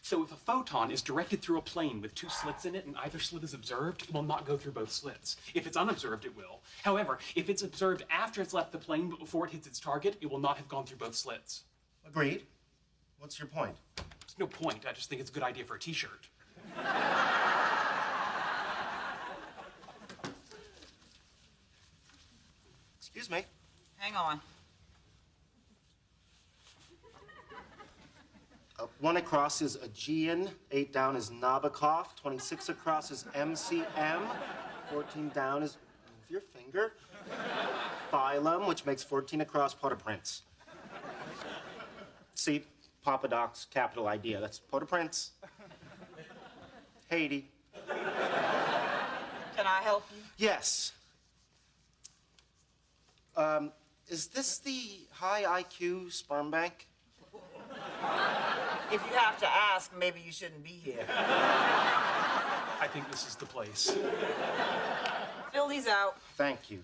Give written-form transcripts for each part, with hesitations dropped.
So if a photon is directed through a plane with two slits in it and either slit is observed, it will not go through both slits. If it's unobserved, it will. However, if it's observed after it's left the plane but before it hits its target, it will not have gone through both slits. Agreed. What's your point? There's no point. I just think it's a good idea for a t-shirt. Excuse me. Hang on. 1 across is Aegean, 8 down is Nabokov, 26 across is MCM, 14 down is, move your finger, Phylum, which makes 14 across Port-au-Prince. See, Papadoc's capital idea, that's Port-au-Prince. Haiti. Can I help you? Yes. Is this the high IQ sperm bank? If you have to ask, maybe you shouldn't be here. I think this is the place. Fill these out. Thank you.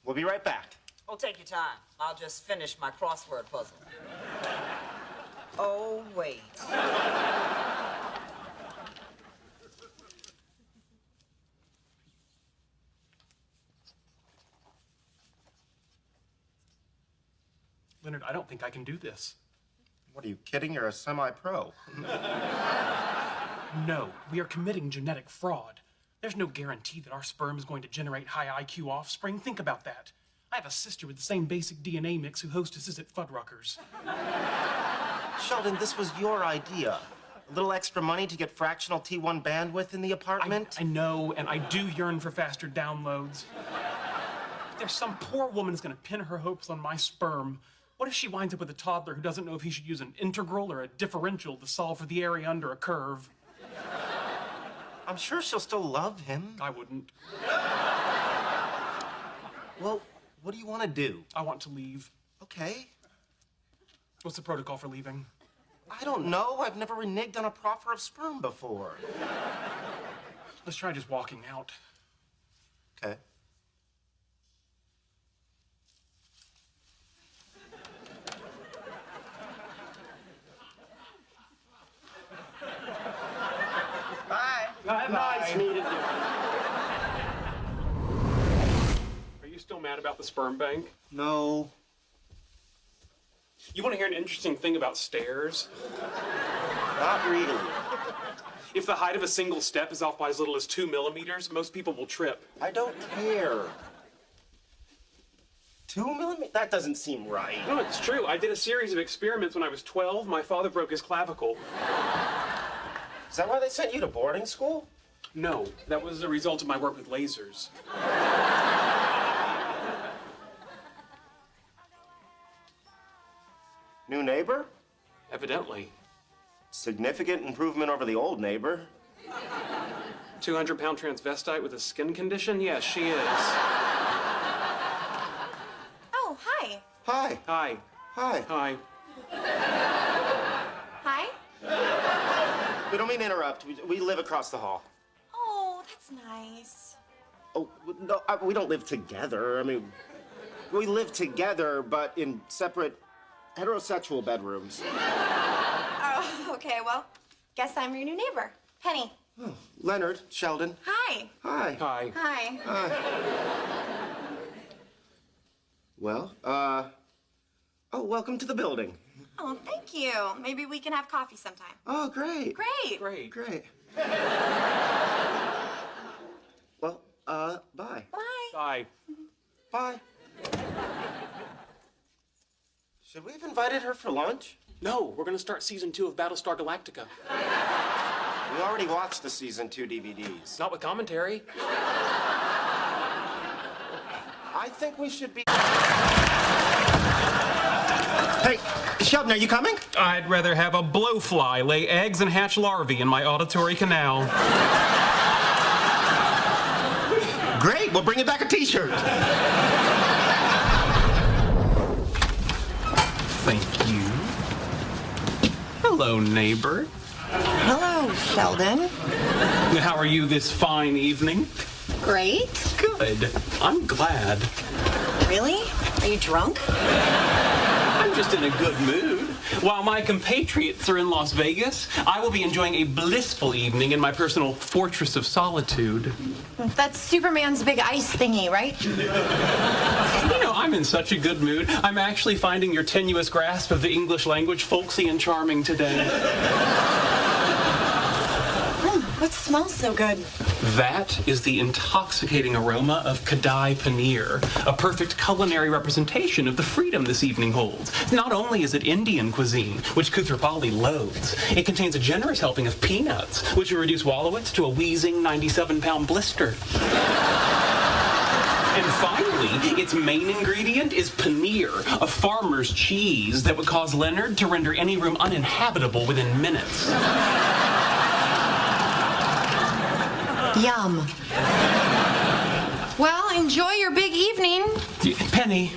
We'll be right back. Oh, take your time. I'll just finish my crossword puzzle. Oh, wait. Leonard, I don't think I can do this. What, are you kidding? You're a semi-pro. No, we are committing genetic fraud. There's no guarantee that our sperm is going to generate high IQ offspring. Think about that. I have a sister with the same basic DNA mix who hostesses at Fuddruckers. Sheldon, this was your idea. A little extra money to get fractional T1 bandwidth in the apartment? I know, and I do yearn for faster downloads. There's some poor woman who's going to pin her hopes on my sperm. What if she winds up with a toddler who doesn't know if he should use an integral or a differential to solve for the area under a curve? I'm sure she'll still love him. I wouldn't. Well, what do you want to do? I want to leave. Okay. What's the protocol for leaving? I don't know. I've never reneged on a proffer of sperm before. Let's try just walking out. Okay. Bye. Bye-bye. Nice meeting you. Are you still mad about the sperm bank? No. You want to hear an interesting thing about stairs? Not really. If the height of a single step is off by as little as 2 millimeters, most people will trip. I don't care. 2 millimeters? That doesn't seem right. No, it's true. I did a series of experiments when I was 12. My father broke his clavicle. Is that why they sent you to boarding school? No, that was a result of my work with lasers. New neighbor? Evidently. Significant improvement over the old neighbor. 200-pound transvestite with a skin condition? Yes, she is. Oh, hi. Hi. Hi. Hi. Hi. Hi? We don't mean to interrupt. We live across the hall. Oh, that's nice. Oh, no, we don't live together. I mean, we live together, but in separate heterosexual bedrooms. Oh, okay, well, guess I'm your new neighbor, Penny. Oh, Leonard, Sheldon. Hi. Hi. Hi. Hi. Hi. Well, oh, welcome to the building. Oh, thank you. Maybe we can have coffee sometime. Oh, great. Great. Great. Great. Well, bye. Bye. Bye. Bye. Should we have invited her for lunch? No, we're gonna start season 2 of Battlestar Galactica. We already watched the season 2 DVDs. Not with commentary. I think we should be... Hey, Sheldon, are you coming? I'd rather have a blowfly lay eggs and hatch larvae in my auditory canal. Great, we'll bring you back a t-shirt. Thank you. Hello, neighbor. Hello, Sheldon. How are you this fine evening? Great. Good. I'm glad. Really? Are you drunk? I'm just in a good mood. While my compatriots are in Las Vegas, I will be enjoying a blissful evening in my personal fortress of solitude. That's Superman's big ice thingy, right? You know, I'm in such a good mood. I'm actually finding your tenuous grasp of the English language folksy and charming today. What smells so good? That is the intoxicating aroma of Kadai paneer, a perfect culinary representation of the freedom this evening holds. Not only is it Indian cuisine, which Kuthrapali loathes, it contains a generous helping of peanuts, which will reduce Wallowitz to a wheezing 97-pound blister. And finally, its main ingredient is paneer, a farmer's cheese that would cause Leonard to render any room uninhabitable within minutes. Yum. Well, enjoy your big evening. Penny,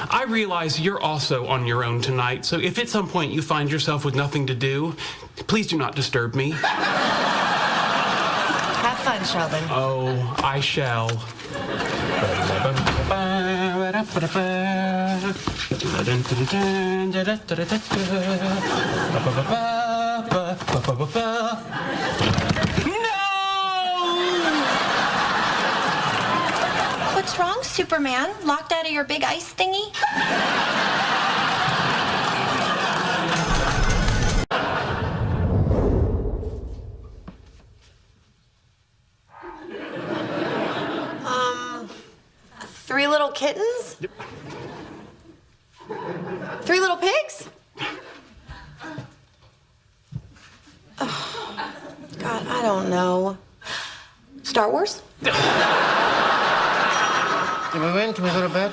I realize you're also on your own tonight, so if at some point you find yourself with nothing to do, please do not disturb me. Have fun, Sheldon. Oh, I shall. What's wrong, Superman? Locked out of your big ice thingy? Three little kittens? Three little pigs? Oh, God, I don't know. Star Wars? Did we win? Can we go to bed?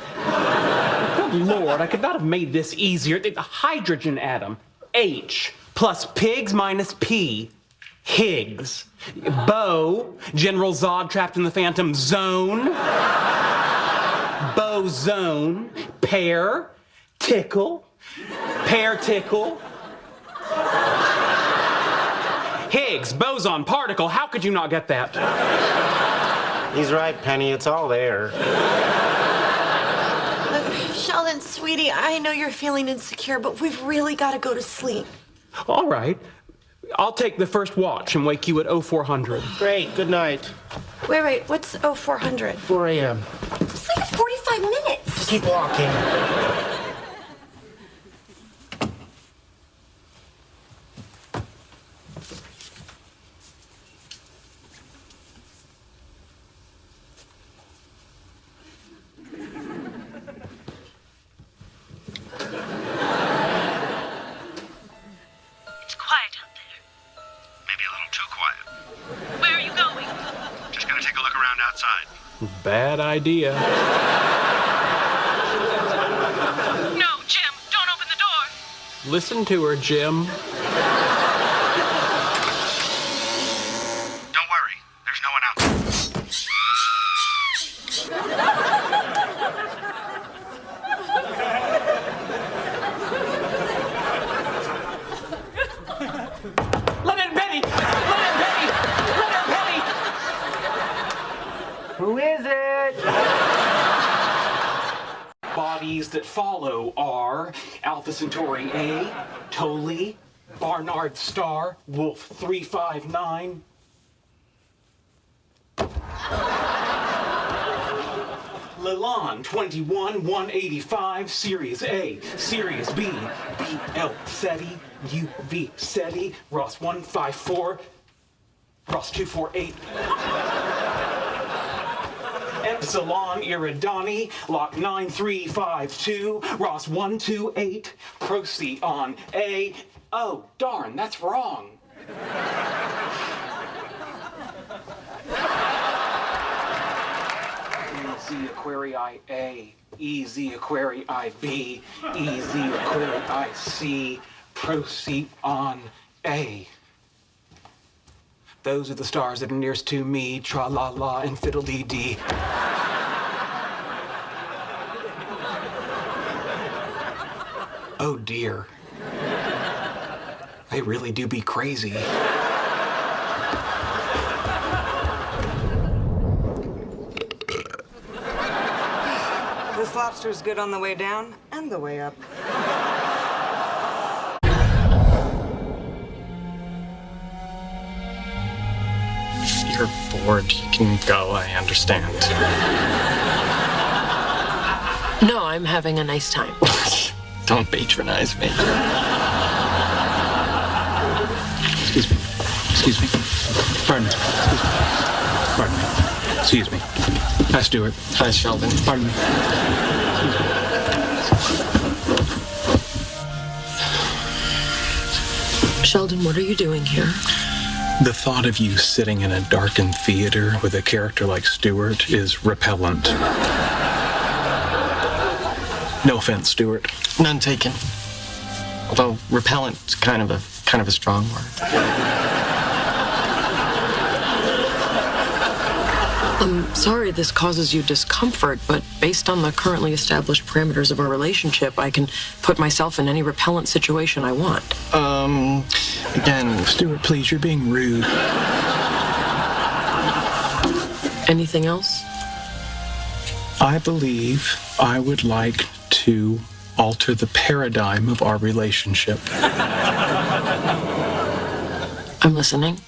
Good Lord, I could not have made this easier. The hydrogen atom, H, plus pigs minus P, Higgs. Bo, General Zod trapped in the Phantom Zone. Bozone, pear, tickle, Higgs, boson, particle. How could you not get that? He's right, Penny. It's all there. Sheldon, sweetie, I know you're feeling insecure, but we've really got to go to sleep. All right. I'll take the first watch and wake you at 0400. Great. Good night. Wait, what's 0400? 4 a.m. It's like 45 minutes. Just keep walking. It's quiet out there. Maybe a little too quiet. Where are you going? Just gonna take a look around outside. Bad idea. No, Jim, don't open the door. Listen to her, Jim. Don't worry, there's no one out there. Leonard Penny! Leonard Penny! Leonard Penny! Who is it? Bodies that follow are Alpha Centauri A, Toli, Barnard Star, Wolf 359. Leland 21-185, Sirius A, Sirius B, BL SETI, UV SETI, Ross 154, Ross 248. Epsilon Iridani, Lock 9352, Ross 128, Procyon A. Oh, darn, that's wrong. EZ Aquarii A, EZ Aquarii B, EZ Aquarii C, Procyon A. Those are the stars that are nearest to me, tra-la-la and fiddle-dee-dee. Oh dear. They really do be crazy. This lobster's good on the way down and the way up. you're bored. You can go, I understand. No, I'm having a nice time. Don't patronize me. Excuse me. Excuse me. Pardon me. Pardon me. Excuse me. Hi, Stuart. Hi, Sheldon. Pardon me. Sheldon, what are you doing here? The thought of you sitting in a darkened theater with a character like Stuart is repellent. No offense, Stuart. None taken. Although repellent's kind of a strong word. I'm sorry this causes you discomfort, but based on the currently established parameters of our relationship, I can put myself in any repellent situation I want. Again... Stuart, please, you're being rude. Anything else? I believe I would like to alter the paradigm of our relationship. I'm listening.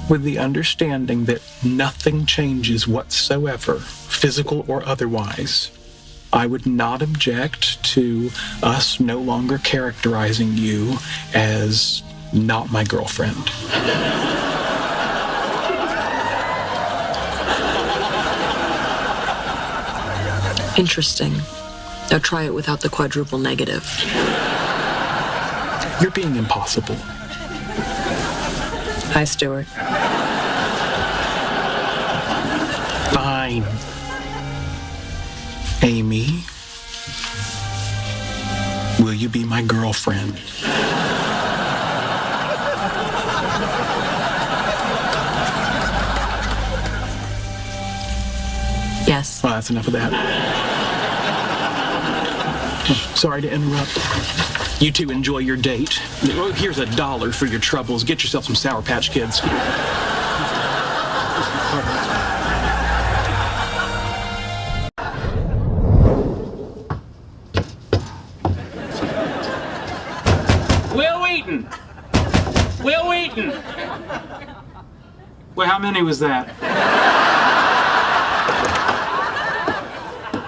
With the understanding that nothing changes whatsoever, physical or otherwise, I would not object to us no longer characterizing you as not my girlfriend. Interesting. Now try it without the quadruple negative. You're being impossible. Hi, Stuart. Fine. Amy, will you be my girlfriend? Yes. Well, that's enough of that. Sorry to interrupt. You two enjoy your date. Here's $1 for your troubles. Get yourself some Sour Patch Kids. Will Wheaton! Will Wheaton! Well, how many was that?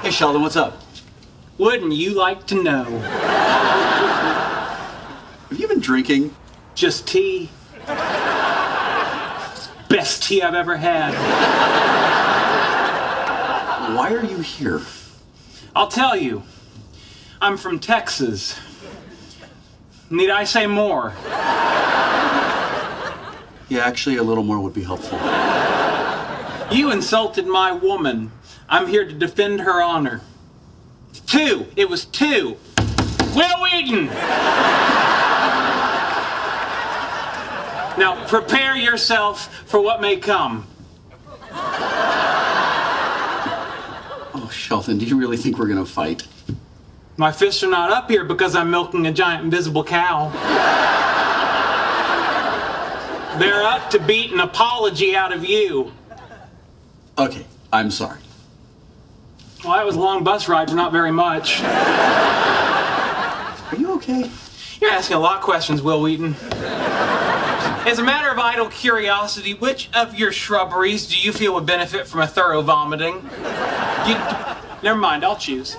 Hey, Sheldon, what's up? Wouldn't you like to know? Have you been drinking? Just tea. Best tea I've ever had. Why are you here? I'll tell you. I'm from Texas. Need I say more? Yeah, actually, a little more would be helpful. You insulted my woman. I'm here to defend her honor. 2. It was 2. Will Wheaton! Now, prepare yourself for what may come. Oh, Sheldon, do you really think we're gonna fight? My fists are not up here because I'm milking a giant invisible cow. They're up to beat an apology out of you. Okay, I'm sorry. Well, that was a long bus ride for not very much. Are you okay? You're asking a lot of questions, Will Wheaton. As a matter of idle curiosity, which of your shrubberies do you feel would benefit from a thorough vomiting? Never mind, I'll choose.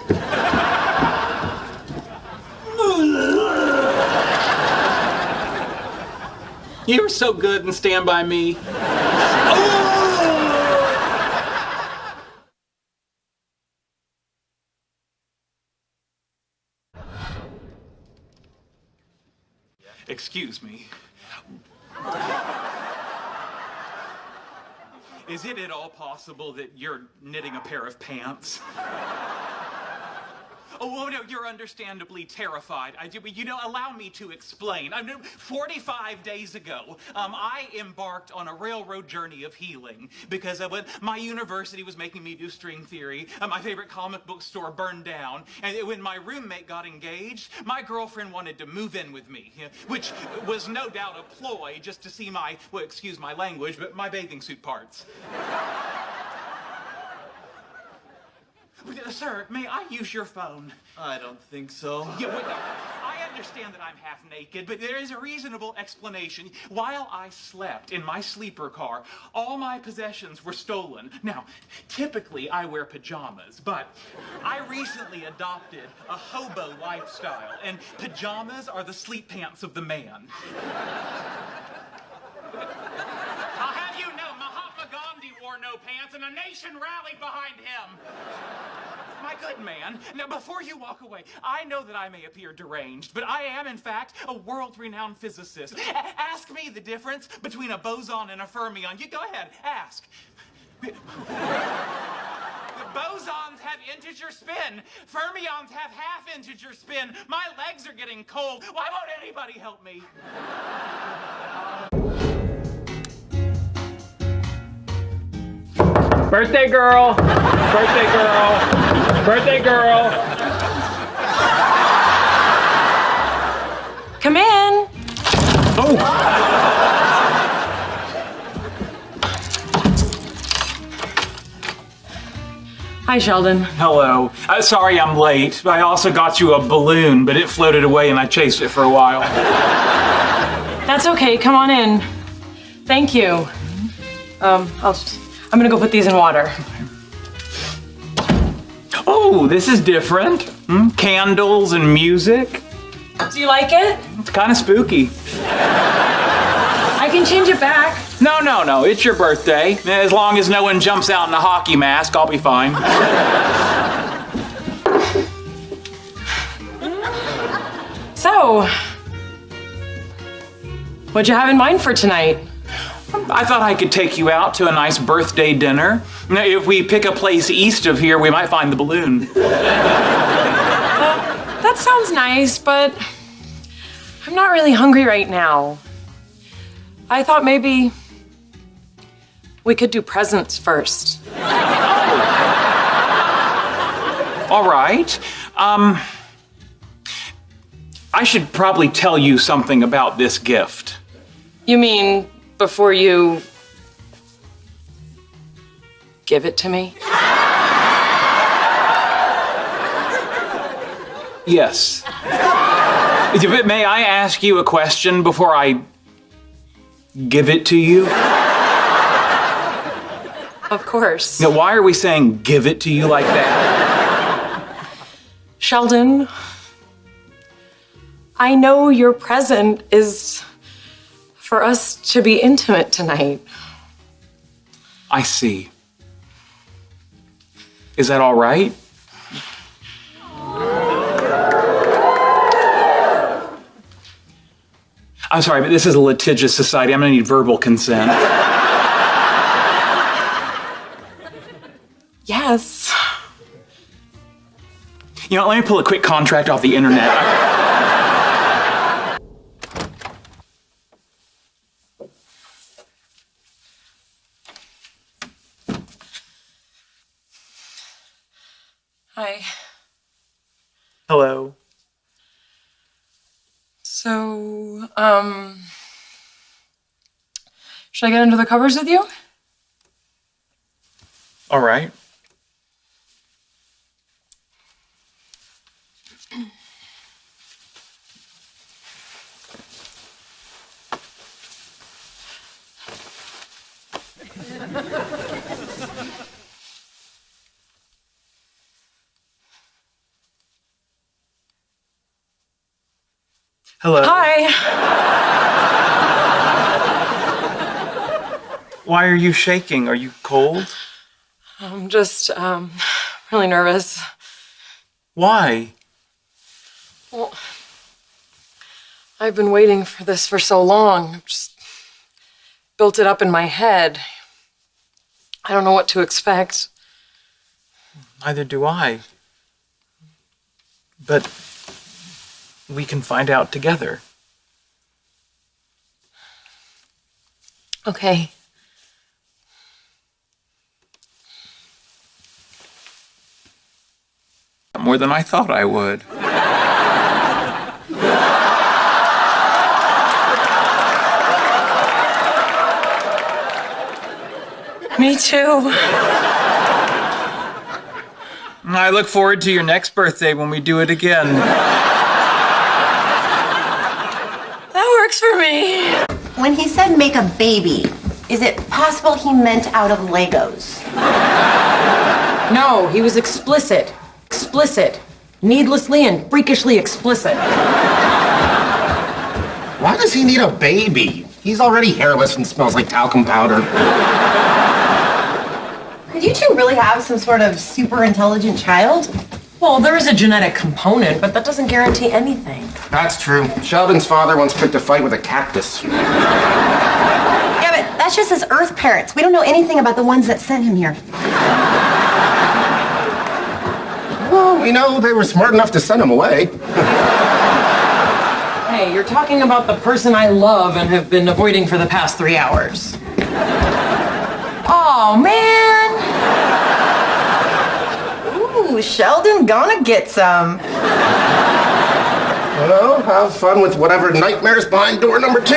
You were so good and Stand By Me. Excuse me. Is it at all possible that you're knitting a pair of pants? Oh, no, you're understandably terrified. Allow me to explain. 45 days ago, I embarked on a railroad journey of healing because when my university was making me do string theory, my favorite comic book store burned down, and when my roommate got engaged, my girlfriend wanted to move in with me, which was no doubt a ploy just to see my, well, excuse my language, but my bathing suit parts. Sir, may I use your phone? I don't think so. Yeah, I understand that I'm half naked, but there is a reasonable explanation. While I slept in my sleeper car, all my possessions were stolen. Now, typically I wear pajamas, but I recently adopted a hobo lifestyle, and pajamas are the sleep pants of the man. I'll have you know, Mahatma Gandhi wore no pants, and a nation rallied behind him. My good man, now before you walk away, I know that I may appear deranged, but I am in fact a world-renowned physicist. Ask me the difference between a boson and a fermion. You go ahead, ask. Bosons have integer spin. Fermions have half integer spin. My legs are getting cold. Why won't anybody help me? Birthday girl! Birthday girl! Birthday girl! Come in. Oh! Hi, Sheldon. Hello. Sorry I'm late. I also got you a balloon, but it floated away and I chased it for a while. That's okay. Come on in. Thank you. I'm gonna go put these in water. Oh, this is different. Candles and music. Do you like it? It's kind of spooky. I can change it back. No. It's your birthday. As long as no one jumps out in a hockey mask, I'll be fine. So, what'd you have in mind for tonight? I thought I could take you out to a nice birthday dinner. If we pick a place east of here, we might find the balloon. That sounds nice, but I'm not really hungry right now. I thought maybe we could do presents first. All right. I should probably tell you something about this gift. You mean before you give it to me? Yes. May I ask you a question before I give it to you? Of course. Now, why are we saying give it to you like that? Sheldon, I know your present is for us to be intimate tonight. I see. Is that all right? I'm sorry, but this is a litigious society. I'm gonna need verbal consent. Yes. You know, let me pull a quick contract off the internet. Hi. Hello. So, should I get under the covers with you? All right. Hello. Hi. Why are you shaking? Are you cold? I'm just, really nervous. Why? Well, I've been waiting for this for so long. I've just built it up in my head. I don't know what to expect. Neither do I. But we can find out together. Okay. More than I thought I would. Me too. I look forward to your next birthday when we do it again. works for me. When he said make a baby, is it possible he meant out of Legos? No, he was explicit. Explicit. Needlessly and freakishly explicit. Why does he need a baby? He's already hairless and smells like talcum powder. Could you two really have some sort of super intelligent child? Well, there is a genetic component, but that doesn't guarantee anything. That's true. Sheldon's father once picked a fight with a cactus. Yeah, but that's just his Earth parents. We don't know anything about the ones that sent him here. Well, we know they were smart enough to send him away. Hey, you're talking about the person I love and have been avoiding for the past 3 hours. Oh, man. Ooh, Sheldon gonna get some. Well, have fun with whatever nightmares behind door number 2.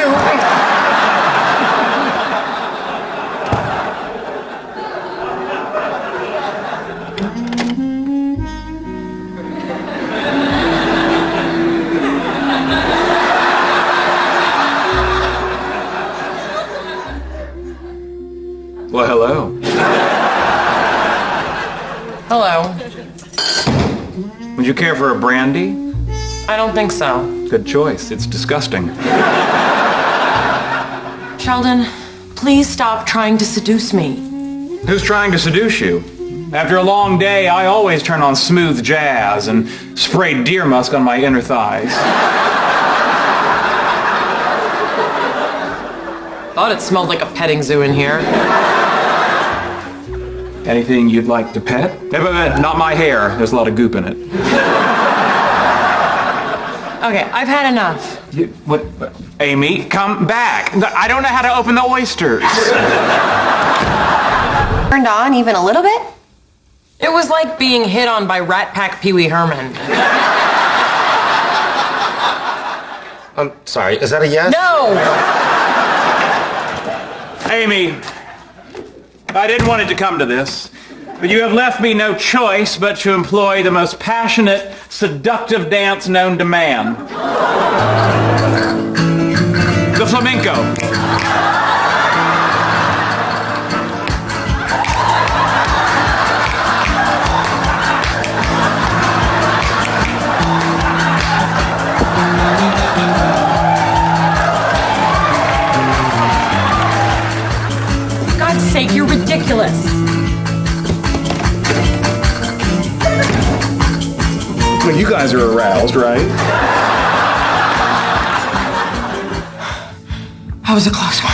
Well, hello. Hello. Would you care for a brandy? I don't think so. Good choice. It's disgusting. Sheldon, please stop trying to seduce me. Who's trying to seduce you? After a long day, I always turn on smooth jazz and spray deer musk on my inner thighs. Thought it smelled like a petting zoo in here. Anything you'd like to pet? Not my hair. There's a lot of goop in it. Okay, I've had enough. What? Amy, come back. I don't know how to open the oysters. Turned on even a little bit? It was like being hit on by Rat Pack Pee Wee Herman. I'm sorry, is that a yes? No! Amy, I didn't want it to come to this, but you have left me no choice but to employ the most passionate, seductive dance known to man. The flamenco. For God's sake, you're ridiculous. Well, you guys are aroused, right? That was a close one.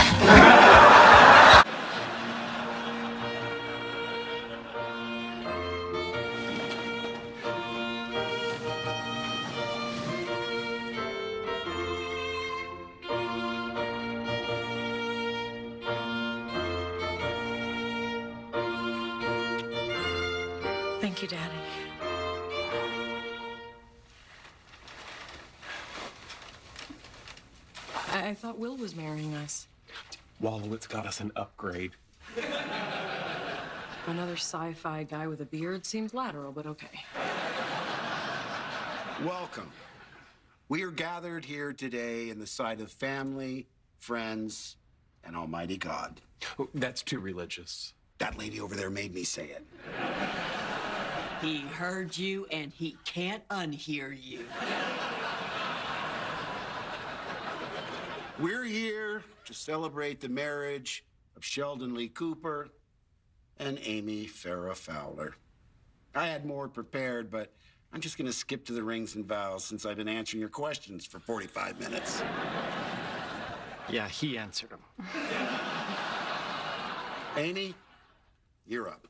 Thank you, Daddy. I thought Will was marrying us. Wallowitz got us an upgrade. Another sci-fi guy with a beard seems lateral, but okay. Welcome. We are gathered here today in the sight of family, friends, and Almighty God. Oh, that's too religious. That lady over there made me say it. He heard you, and he can't unhear you. We're here to celebrate the marriage of Sheldon Lee Cooper and Amy Farrah Fowler. I had more prepared, but I'm just going to skip to the rings and vows since I've been answering your questions for 45 minutes. Yeah, he answered them. Amy, you're up.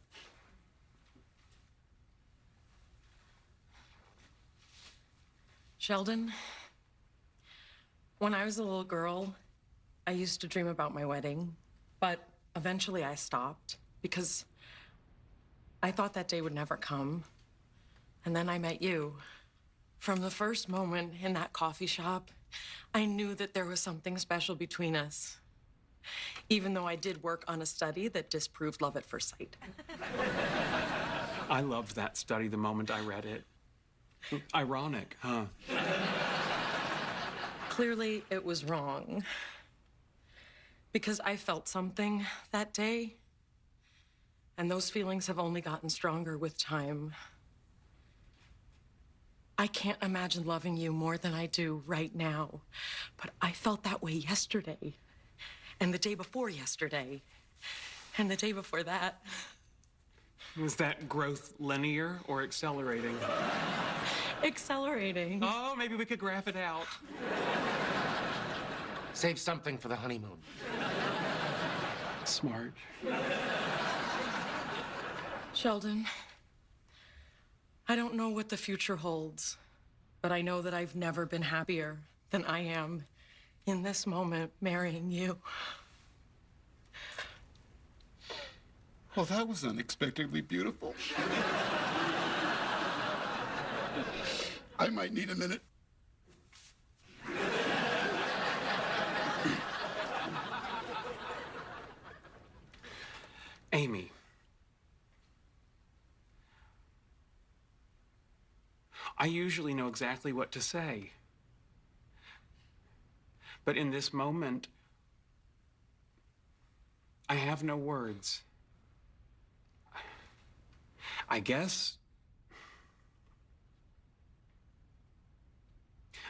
Sheldon, when I was a little girl, I used to dream about my wedding, but eventually I stopped because I thought that day would never come. And then I met you. From the first moment in that coffee shop, I knew that there was something special between us, even though I did work on a study that disproved love at first sight. I loved that study the moment I read it. Ironic, huh? Clearly, it was wrong. Because I felt something that day, and those feelings have only gotten stronger with time. I can't imagine loving you more than I do right now, but I felt that way yesterday, and the day before yesterday, and the day before that. Was that growth linear or accelerating? Accelerating. Oh, maybe we could graph it out. Save something for the honeymoon. Smart. Sheldon, I don't know what the future holds, but I know that I've never been happier than I am in this moment marrying you. Well, that was unexpectedly beautiful. I might need a minute. Amy. I usually know exactly what to say. But in this moment, I have no words. I guess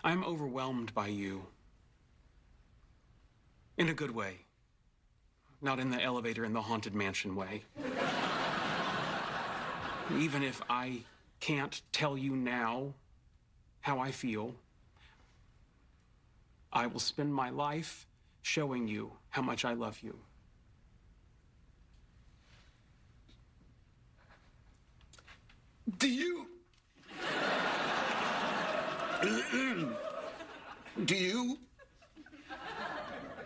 I'm overwhelmed by you. In a good way. Not in the elevator in the haunted mansion way. Even if I can't tell you now how I feel, I will spend my life showing you how much I love you. Do you? Do you?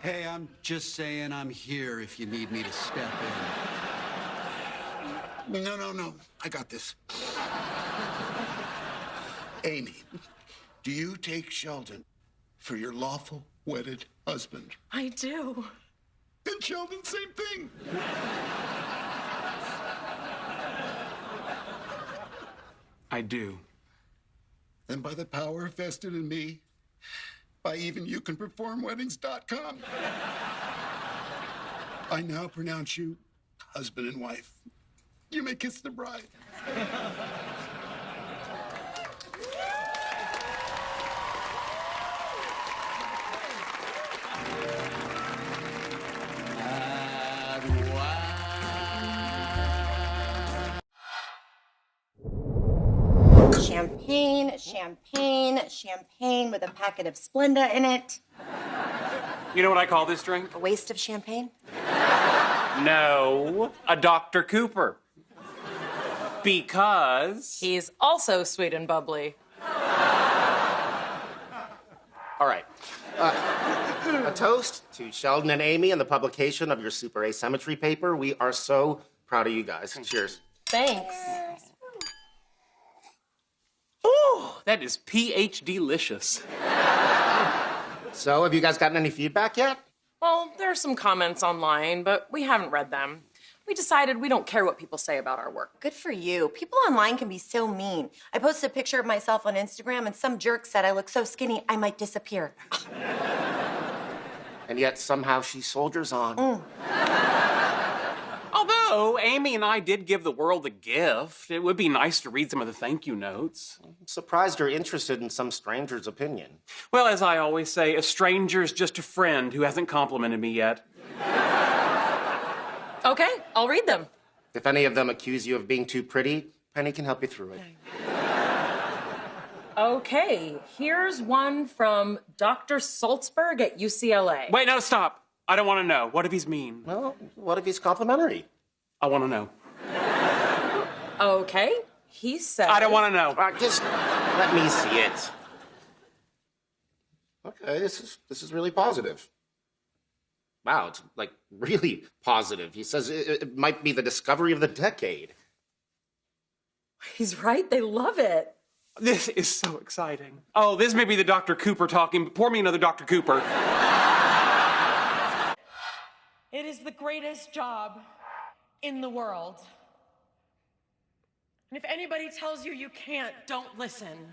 Hey, I'm just saying I'm here if you need me to step in. No. I got this. Amy, do you take Sheldon for your lawful wedded husband? I do. Then Sheldon, same thing. I do. Then by the power vested in me, by even you can perform weddings.com, I now pronounce you husband and wife. You may kiss the bride. Champagne with a packet of Splenda in it. You know what I call this drink? A waste of champagne? No, a Dr. Cooper. Because... He's also sweet and bubbly. All right. A toast to Sheldon and Amy and the publication of your Super Asymmetry paper. We are so proud of you guys. Cheers. Thanks. Oh, that is PhD-licious. So, have you guys gotten any feedback yet? Well, there are some comments online, but we haven't read them. We decided we don't care what people say about our work. Good for you. People online can be so mean. I posted a picture of myself on Instagram and some jerk said I look so skinny I might disappear. And yet somehow she soldiers on. Although Amy and I did give the world a gift, it would be nice to read some of the thank you notes. I'm surprised you're interested in some stranger's opinion. Well, as I always say, a stranger's just a friend who hasn't complimented me yet. Okay, I'll read them. If any of them accuse you of being too pretty, Penny can help you through it. Okay, here's one from Dr. Salzberg at UCLA. Wait, no, stop. I don't want to know. What if he's mean? Well, what if he's complimentary? I want to know. Okay, he says... I don't want to know. Just let me see it. Okay, this is really positive. Wow, it's like really positive. He says it might be the discovery of the decade. He's right, they love it. This is so exciting. Oh, this may be the Dr. Cooper talking. Pour me another Dr. Cooper. It is the greatest job in the world. And if anybody tells you you can't, don't listen.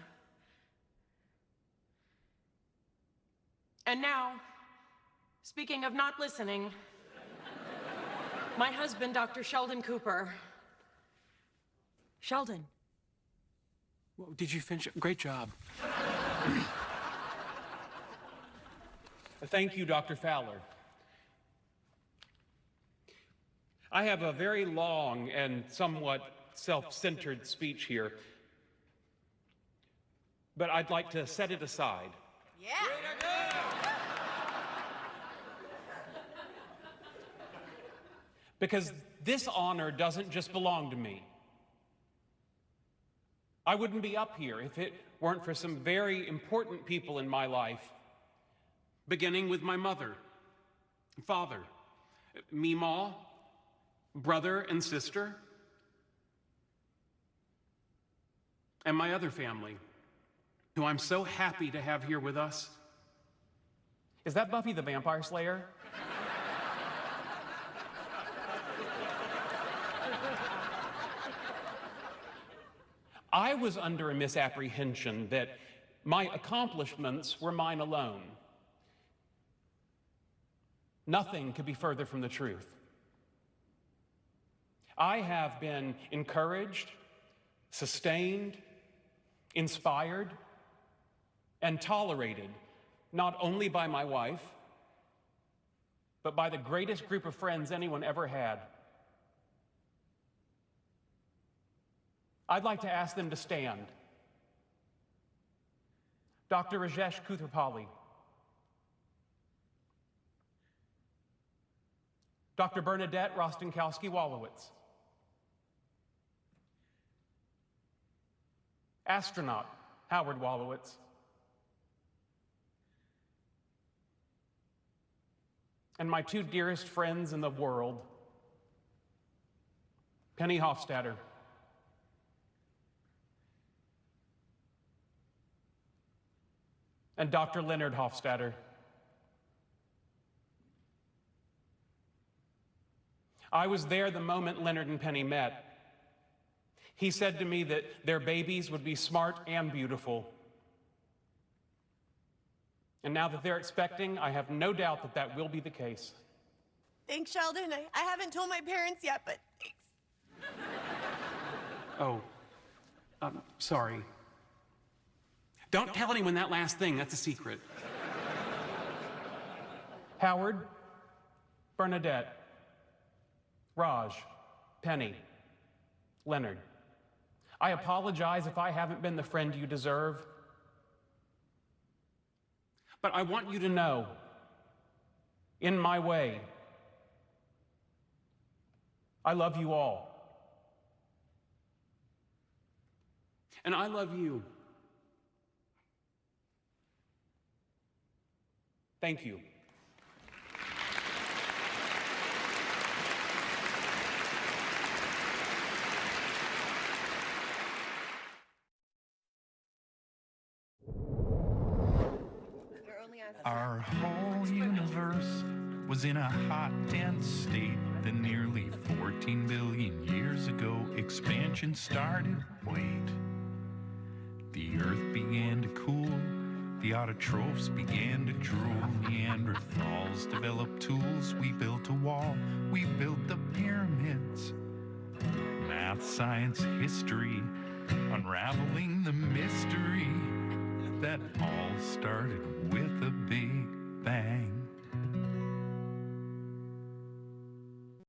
And now, speaking of not listening, my husband, Dr. Sheldon Cooper. Sheldon. Well, did you finish? Great job. Thank you, Dr. Fowler. I have a very long and somewhat self-centered speech here, but I'd like to set it aside. Yeah. Because this honor doesn't just belong to me. I wouldn't be up here if it weren't for some very important people in my life, beginning with my mother, father, Meemaw, brother and sister, and my other family, who I'm so happy to have here with us. Is that Buffy the Vampire Slayer? I was under a misapprehension that my accomplishments were mine alone. Nothing could be further from the truth. I have been encouraged, sustained, inspired, and tolerated, not only by my wife, but by the greatest group of friends anyone ever had. I'd like to ask them to stand. Dr. Rajesh Kuthrapalli, Dr. Bernadette Rostenkowski-Wolowitz, astronaut Howard Wolowitz, and my two dearest friends in the world, Penny Hofstadter, and Dr. Leonard Hofstadter. I was there the moment Leonard and Penny met. He said to me that their babies would be smart and beautiful. And now that they're expecting, I have no doubt that that will be the case. Thanks, Sheldon. I haven't told my parents yet, but thanks. Oh, sorry. Don't tell anyone that last thing, that's a secret. Howard, Bernadette, Raj, Penny, Leonard, I apologize if I haven't been the friend you deserve. But I want you to know, in my way, I love you all. And I love you. Thank you. Our whole universe was in a hot, dense state. Then nearly 14 billion years ago, expansion started. Wait. The Earth began to cool. The autotrophs began to drool. Neanderthals developed tools. We built a wall. We built the pyramids. Math, science, history, unraveling the mystery that all started with a big bang.